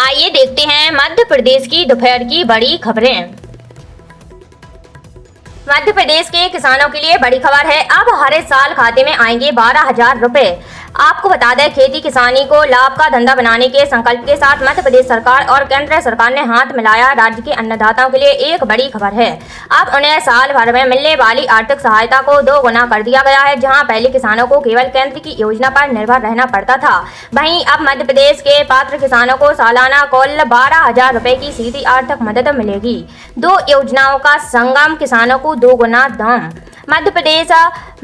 आइए देखते हैं मध्य प्रदेश की दोपहर की बड़ी खबरें। मध्य प्रदेश के किसानों के लिए बड़ी खबर है। अब हर साल खाते में आएंगे 12,000 रुपए। आपको बता दें, खेती किसानी को लाभ का धंधा बनाने के संकल्प के साथ मध्य प्रदेश सरकार और केंद्र सरकार ने हाथ मिलाया। राज्य के अन्नदाताओं के लिए एक बड़ी खबर है। अब उन्हें साल भर में मिलने वाली आर्थिक सहायता को 2 गुना कर दिया गया है। जहां पहले किसानों को केवल केंद्र की योजना पर निर्भर रहना पड़ता था, वहीं अब मध्य प्रदेश के पात्र किसानों को सालाना कुल 12,000 रुपए की सीधी आर्थिक मदद मिलेगी। 2 योजनाओं का संगम, किसानों को 2 गुना दाम। मध्य प्रदेश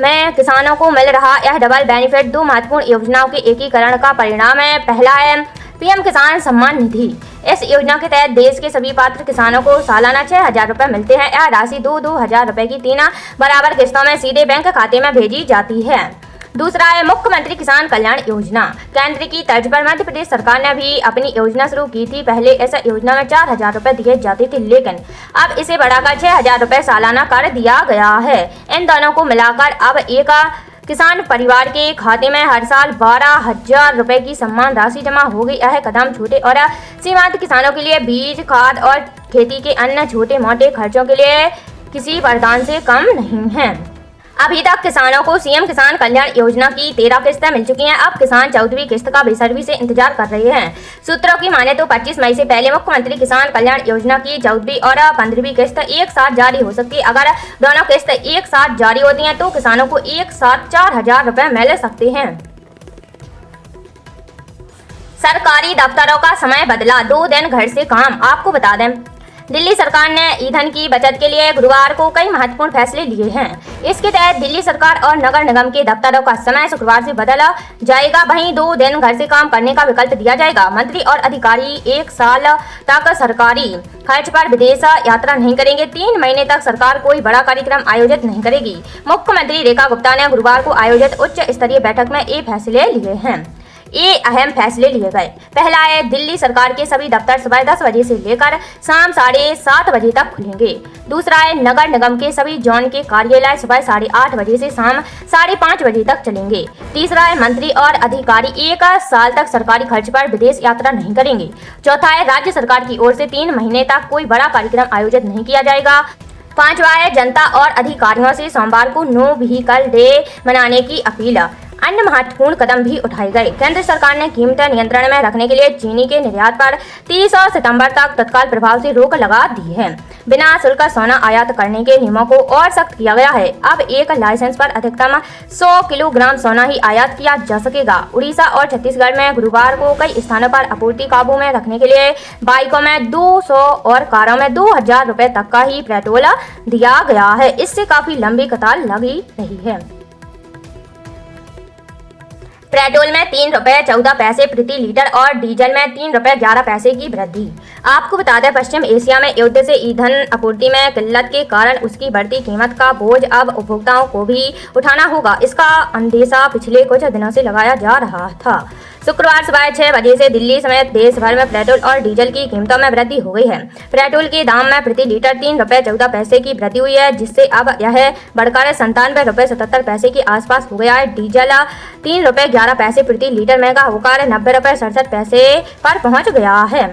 में किसानों को मिल रहा यह डबल बेनिफिट 2 महत्वपूर्ण योजनाओं के एकीकरण का परिणाम है। पहला है पीएम किसान सम्मान निधि। इस योजना के तहत देश के सभी पात्र किसानों को सालाना 6,000 रुपए मिलते हैं। यह राशि 2-2 हजार रुपए की 3 बराबर किस्तों में सीधे बैंक खाते में भेजी जाती है। दूसरा है मुख्यमंत्री किसान कल्याण योजना। केंद्र की तर्ज पर मध्य प्रदेश सरकार ने भी अपनी योजना शुरू की थी। पहले इस योजना में 4,000 रुपए दिए जाते थे, लेकिन अब इसे बढ़ाकर 6,000 रुपए सालाना कर दिया गया है। इन दोनों को मिलाकर अब एक किसान परिवार के खाते में हर साल 12,000 रुपए की सम्मान राशि जमा होगी। यह कदम छोटे और सीमांत किसानों के लिए बीज, खाद और खेती के अन्य छोटे मोटे खर्चों के लिए किसी वरदान से कम नहीं है। अभी तक किसानों को सीएम किसान कल्याण योजना की 13 किस्तें मिल चुकी हैं। अब किसान 14वीं किस्त का बेसब्री से इंतजार कर रहे हैं। सूत्रों की माने तो 25 मई से पहले मुख्यमंत्री किसान कल्याण योजना की 14वीं और 15वीं किस्त एक साथ जारी हो सकती है। अगर दोनों किस्त एक साथ जारी होती हैं तो किसानों को एक साथ 4,000 रुपए मिल सकते हैं। सरकारी दफ्तरों का समय बदला, 2 दिन घर से काम। आपको बता दें, दिल्ली सरकार ने ईंधन की बचत के लिए गुरुवार को कई महत्वपूर्ण फैसले लिए हैं। इसके तहत दिल्ली सरकार और नगर निगम के दफ्तरों का समय शुक्रवार से बदला जाएगा। वहीं 2 दिन घर से काम करने का विकल्प दिया जाएगा। मंत्री और अधिकारी 1 साल तक सरकारी खर्च पर विदेश यात्रा नहीं करेंगे। 3 महीने तक सरकार कोई बड़ा कार्यक्रम आयोजित नहीं करेगी। मुख्यमंत्री रेखा गुप्ता ने गुरुवार को आयोजित उच्च स्तरीय बैठक में ये फैसले लिए हैं। ये अहम फैसले लिए गए। पहला है, दिल्ली सरकार के सभी दफ्तर सुबह 10 बजे से लेकर शाम 7:30 बजे तक खुलेंगे। दूसरा है, नगर निगम के सभी जोन के कार्यालय सुबह 8:30 बजे से शाम 5:30 बजे तक चलेंगे। तीसरा है, मंत्री और अधिकारी 1 साल तक सरकारी खर्च पर विदेश यात्रा नहीं करेंगे। चौथा है, राज्य सरकार की ओर से 3 महीने तक कोई बड़ा कार्यक्रम आयोजित नहीं किया जाएगा। 5वां है, जनता और अधिकारियों से सोमवार को नो व्हीकल डे मनाने की अपील। अन्य महत्वपूर्ण कदम भी उठाए गए। केंद्र सरकार ने कीमतें नियंत्रण में रखने के लिए चीनी के निर्यात पर 30 सितंबर तक तत्काल प्रभाव से रोक लगा दी है। बिना शुल्क सोना आयात करने के नियमों को और सख्त किया गया है। अब एक लाइसेंस पर अधिकतम 100 किलोग्राम सोना ही आयात किया जा सकेगा। उड़ीसा और छत्तीसगढ़ में गुरुवार को कई स्थानों पर आपूर्ति काबू में रखने के लिए बाइकों में 200 और कारों में 2,000 रुपए तक का ही पेट्रोल दिया गया है। इससे काफी लंबी कतार लगी रही है। पेट्रोल में 3 रुपए 14 पैसे प्रति लीटर और डीजल में 3 रुपए 11 पैसे की वृद्धि। आपको बता दें, पश्चिम एशिया में युद्ध से ईंधन आपूर्ति में किल्लत के कारण उसकी बढ़ती कीमत का बोझ अब उपभोक्ताओं को भी उठाना होगा। इसका अंदेशा पिछले कुछ दिनों से लगाया जा रहा था। शुक्रवार सुबह 6 बजे से दिल्ली समेत देश भर में पेट्रोल और डीजल की कीमतों में वृद्धि हो गई है। पेट्रोल के दाम में प्रति लीटर 3 रुपए 14 पैसे की वृद्धि हुई है, जिससे अब यह बढ़कर 97 रुपए 77 पैसे के आसपास हो गया है। डीजल 3 रुपए 11 पैसे प्रति लीटर महंगा होकर 90 रुपए 67 पैसे पर पहुंच गया है।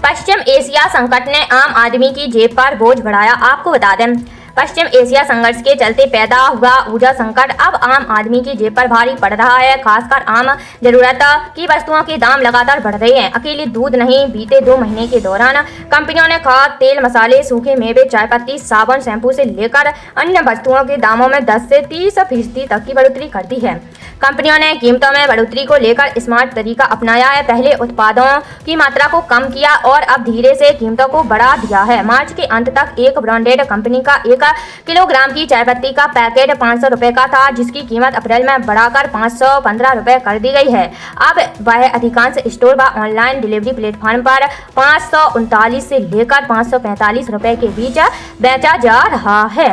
पश्चिम एशिया संकट ने आम आदमी की जेब पर बोझ बढ़ाया। आपको बता दें, पश्चिम एशिया संघर्ष के चलते पैदा हुआ ऊर्जा संकट अब आम आदमी की जेब पर भारी पड़ रहा है। खासकर आम जरूरत की वस्तुओं के दाम लगातार बढ़ रहे हैं। अकेले दूध नहीं, बीते 2 महीने के दौरान कंपनियों ने खाद, तेल, मसाले, सूखे मेवे, चाय पत्ती, साबुन, शैम्पू से लेकर अन्य वस्तुओं के दामों में 10 से 30% तक की बढ़ोतरी कर दी है। कंपनियों ने कीमतों में बढ़ोतरी को लेकर स्मार्ट तरीका अपनाया है। पहले उत्पादों की मात्रा को कम किया और अब धीरे से कीमतों को बढ़ा दिया है। मार्च के अंत तक एक ब्रांडेड कंपनी का 1 किलोग्राम की चाय पत्ती का पैकेट 500 रुपए का था, जिसकी कीमत अप्रैल में बढ़ाकर 515 रुपए कर दी गई है। अब वह अधिकांश स्टोर व ऑनलाइन डिलीवरी प्लेटफॉर्म पर 539 से लेकर 545 रुपए के बीच बेचा जा रहा है।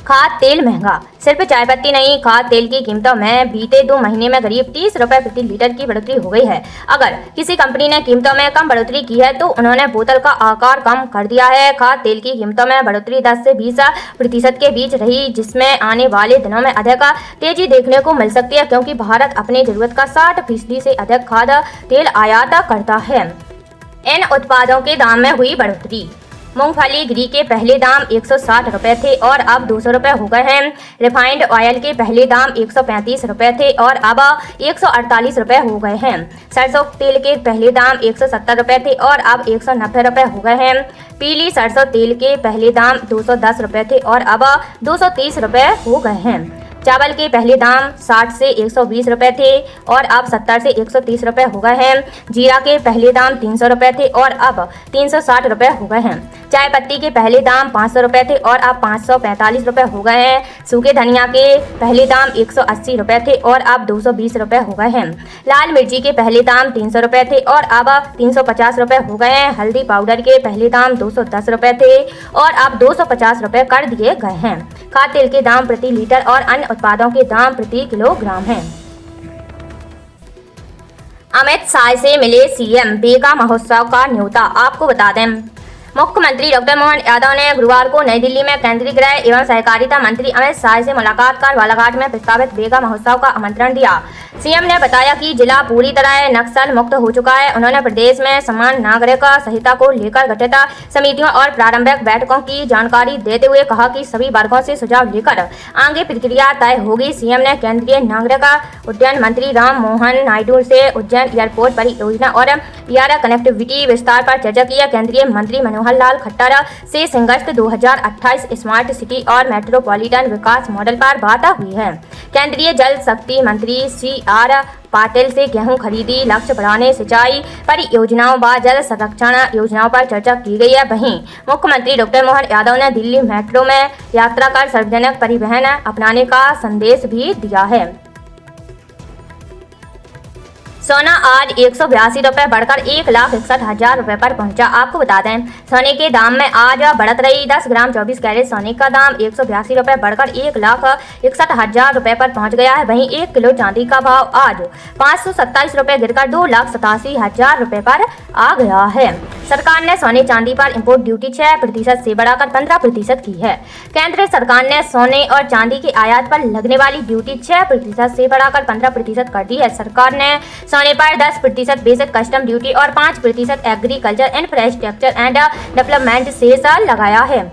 खाद्य तेल महंगा। सिर्फ चाय पत्ती नहीं, खाद्य तेल की कीमतों में बीते 2 महीने में करीब 30 रुपए प्रति लीटर की बढ़ोतरी हो गई है। अगर किसी कंपनी ने कीमतों में कम बढ़ोतरी की है तो उन्होंने बोतल का आकार कम कर दिया है। खाद्य तेल की कीमतों में बढ़ोतरी 10 से 20% के बीच रही, जिसमें आने वाले दिनों में अधिक तेजी देखने को मिल सकती है, क्योंकि भारत अपनी जरूरत का 60% से अधिक खाद्य तेल आयात करता है। इन उत्पादों के दाम में हुई बढ़ोतरी। मूंगफली गिरी के पहले दाम 160 रुपए थे और अब 200 रुपए हो गए हैं। रिफाइंड ऑयल के पहले दाम 135 रुपए थे और अब 148 रुपए हो गए हैं। सरसों तेल के पहले दाम 170 रुपए थे और अब 190 रुपए हो गए हैं। पीली सरसों तेल के पहले दाम 210 रुपए थे और अब 230 रुपए हो गए हैं। चावल के पहले दाम 60 से 120 रुपए थे और अब 70 से 130 रुपए हो गए हैं। जीरा के पहले दाम 300 रुपए थे और अब 360 रुपए हो गए हैं। चाय पत्ती के पहले दाम 500 रुपए थे और अब 545 रुपए हो गए हैं। सूखे धनिया के पहले दाम 180 रुपए थे और अब 220 रुपए हो गए हैं। लाल मिर्ची के पहले दाम 300 रुपए थे और अब 350 रुपए हो गए हैं। हल्दी पाउडर के पहले दाम 210 रुपए थे और अब 250 रुपए कर दिए गए हैं। खाद्य तेल के दाम प्रति लीटर और अन्य उत्पादों के दाम प्रति किलोग्राम हैं। अमित शाह से मिले सीएम, बेगा महोत्सव का न्योता। आपको बता दें, मुख्यमंत्री डॉक्टर मोहन यादव ने गुरुवार को नई दिल्ली में केंद्रीय गृह एवं सहकारिता मंत्री अमित शाह से मुलाकात कर बालाघाट में प्रस्तावित बेगा महोत्सव का आमंत्रण दिया। सीएम ने बताया कि जिला पूरी तरह नक्सल मुक्त हो चुका है। उन्होंने प्रदेश में समान नागरिक संहिता को लेकर गठित समितियों और प्रारंभिक बैठकों की जानकारी देते हुए कहा कि सभी वर्गों से सुझाव लेकर आगे प्रक्रिया तय होगी। सीएम ने केंद्रीय नागरिक उड्डयन मंत्री राम मोहन नायडू से उज्जैन एयरपोर्ट परियोजना और एयर कनेक्टिविटी विस्तार पर चर्चा की। केंद्रीय मंत्री मनोहर लाल खट्टर से संगठित 2028 स्मार्ट सिटी और मेट्रोपॉलिटन विकास मॉडल पर बात हुई है। केंद्रीय जल शक्ति मंत्री CR पाटिल से गेहूं खरीदी लक्ष्य बढ़ाने, सिंचाई परियोजनाओं व जल संरक्षण योजनाओं पर चर्चा की गई है। वहीं मुख्यमंत्री डॉक्टर मोहन यादव ने दिल्ली मेट्रो में यात्रा कर सार्वजनिक परिवहन अपनाने का संदेश भी दिया है। सोना आज 182 रुपए बढ़कर 1,61,000 रुपए पर पहुंचा। आपको बता दें, सोने के दाम में आज बढ़त रही। 10 ग्राम 24 कैरेट सोने का दाम 182 रुपए बढ़कर 1,61,000 रुपए पर पहुंच गया है। वहीं 1 किलो चांदी का भाव आज 527 रुपए गिरकर 2,87,000 रुपए पर आ गया है। सरकार ने सोने चांदी पर इम्पोर्ट ड्यूटी 6% से बढ़ाकर 15% की है। केंद्र सरकार ने सोने और चांदी की आयात पर लगने वाली ड्यूटी 6% से बढ़ाकर 15% कर दी है। सरकार ने सोने पर 10% बेसिक कस्टम ड्यूटी और 5% agriculture infrastructure and development cess लगाया है।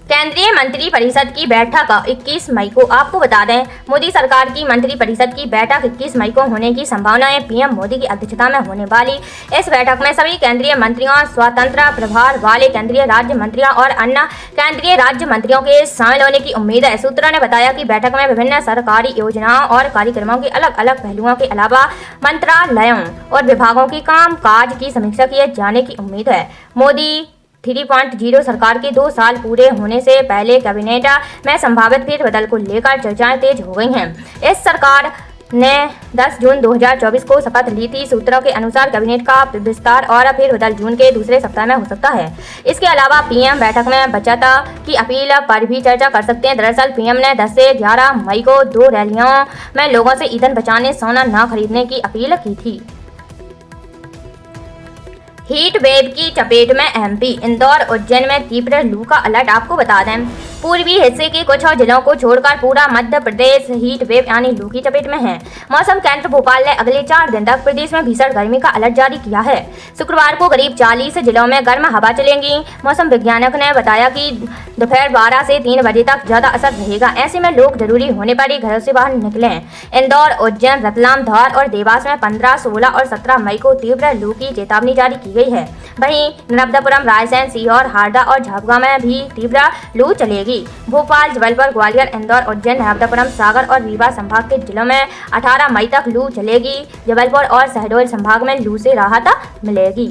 केंद्रीय मंत्रिपरिषद की बैठक 21 मई को। आपको बता दें, मोदी सरकार की मंत्रिपरिषद की बैठक 21 मई को होने की संभावना है। पीएम मोदी की अध्यक्षता में होने वाली इस बैठक में सभी केंद्रीय मंत्रियों, स्वतंत्र प्रभार वाले केंद्रीय राज्य मंत्रियों और अन्य केंद्रीय राज्य मंत्रियों के शामिल होने की उम्मीद है। सूत्रों ने बताया कि बैठक में विभिन्न सरकारी योजनाओं और कार्यक्रमों के अलग अलग पहलुओं के अलावा मंत्रालयों और विभागों के कामकाज की समीक्षा किए जाने की उम्मीद है। मोदी 3.0 सरकार के 2 साल पूरे होने से पहले कैबिनेट में संभावित फेरबदल को लेकर चर्चाएं तेज हो गई हैं। इस सरकार ने 10 जून 2024 को शपथ ली थी। सूत्रों के अनुसार कैबिनेट का विस्तार और फेरबदल जून के दूसरे सप्ताह में हो सकता है। इसके अलावा पीएम बैठक में बचत की अपील पर भी चर्चा कर सकते हैं। दरअसल पीएम ने 10 से 11 मई को 2 रैलियों में लोगों से ईंधन बचाने, सोना न खरीदने की अपील की थी। हीट वेव की चपेट में एमपी, इंदौर उज्जैन में तीव्र लू का अलर्ट। आपको बता दें, पूर्वी हिस्से के कुछ जिलों को छोड़कर पूरा मध्य प्रदेश हीट वेव यानी लू की चपेट में है। मौसम केंद्र भोपाल ने अगले 4 दिन तक प्रदेश में भीषण गर्मी का अलर्ट जारी किया है। शुक्रवार को करीब 40 जिलों में गर्म हवा चलेंगी। मौसम वैज्ञानिक ने बताया कि दोपहर 12 से 3 बजे तक ज्यादा असर रहेगा। ऐसे में लोग जरूरी होने पर ही घरों से बाहर निकलें। इंदौर, उज्जैन, रतलाम, धार और देवास में 15, 16 और 17 मई को तीव्र लू की चेतावनी जारी की गई है। वहीं नर्मदापुरम, रायसेन, सीहोर, हारदा और झाबुआ में भी तीव्र लू चलेगी। भोपाल, जबलपुर, ग्वालियर, इंदौर, उज्जैन, नर्मदापुरम, सागर और रीवा संभाग के जिलों में 18 मई तक लू चलेगी। जबलपुर और शहडोल संभाग में लू से राहत मिलेगी।